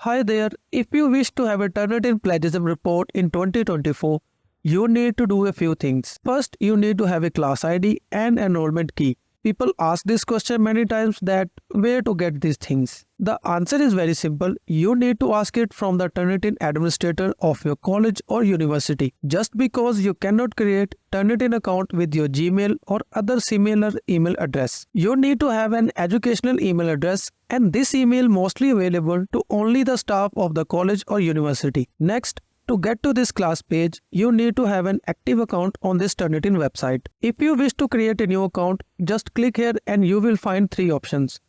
Hi there, if you wish to have a Turnitin plagiarism report in 2024, you need to do a few things. First, you need to have a class ID and enrollment key. People ask this question many times that where to get these things. The answer is very simple. You need to ask it from the Turnitin administrator of your college or university. Just because you cannot create Turnitin account with your Gmail or other similar email address. You need to have an educational email address, and this email mostly available to only the staff of the college or university. Next, to get to this class page, you need to have an active account on this Turnitin website. If you wish to create a new account, just click here and you will find three options.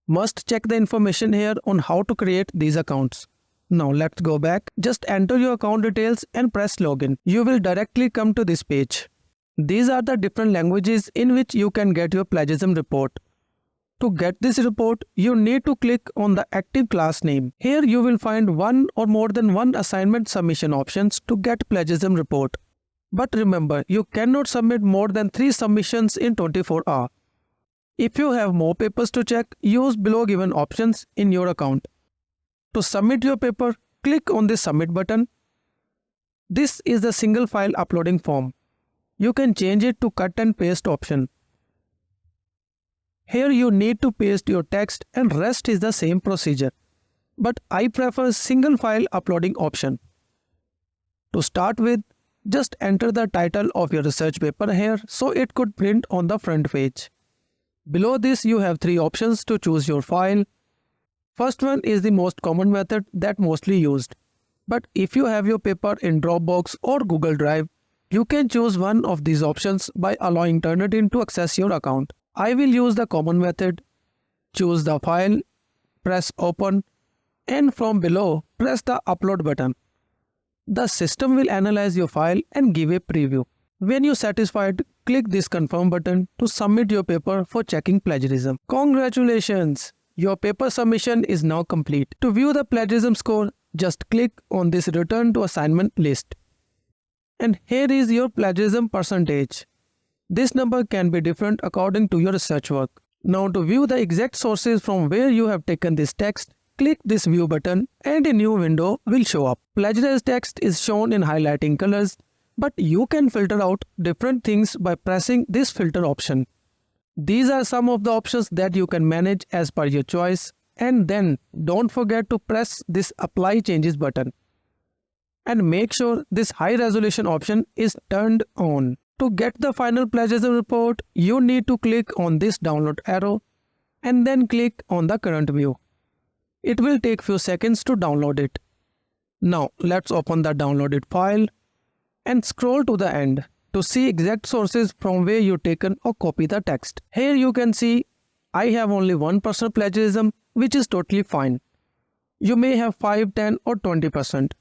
Must check the information here on how to create these accounts. Now let's go back. Just enter your account details and press login. You will directly come to this page. These are the different languages in which you can get your plagiarism report. To get this report, you need to click on the active class name. Here you will find one or more than one assignment submission options to get plagiarism report. But remember, you cannot submit more than 3 submissions in 24 hours. If you have more papers to check, use below given options in your account. To submit your paper, click on the submit button. This is the single file uploading form. You can change it to cut and paste option. Here you need to paste your text and rest is the same procedure. But I prefer single file uploading option. To start with, just enter the title of your research paper here so it could print on the front page. Below this you have 3 options to choose your file. First one is the most common method that mostly used. But if you have your paper in Dropbox or Google Drive, you can choose one of these options by allowing Turnitin to access your account. I will use the common method. Choose the file, press open, and from below press the upload button. The system will analyze your file and give a preview. When you are satisfied, click this confirm button to submit your paper for checking plagiarism. Congratulations! Your paper submission is now complete. To view the plagiarism score, just click on this return to assignment list. And here is your plagiarism percentage. This number can be different according to your research work. Now to view the exact sources from where you have taken this text, click this view button and a new window will show up. Plagiarized text is shown in highlighting colors, but you can filter out different things by pressing this filter option. These are some of the options that you can manage as per your choice, and then don't forget to press this apply changes button. And make sure this high resolution option is turned on. To get the final plagiarism report, you need to click on this download arrow and then click on the current view. It will take few seconds to download it. Now let's open the downloaded file and scroll to the end to see exact sources from where you taken or copy the text. Here you can see I have only 1% plagiarism, which is totally fine. You may have 5, 10 or 20%.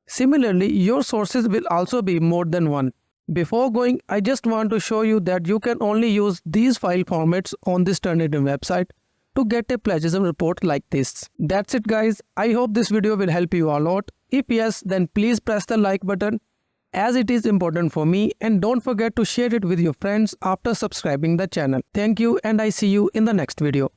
Similarly, your sources will also be more than one. Before going, I just want to show you that you can only use these file formats on this Turnitin website to get a plagiarism report like this. That's it guys. I hope this video will help you a lot. If yes, then please press the like button as it is important for me, and don't forget to share it with your friends after subscribing the channel. Thank you and I see you in the next video.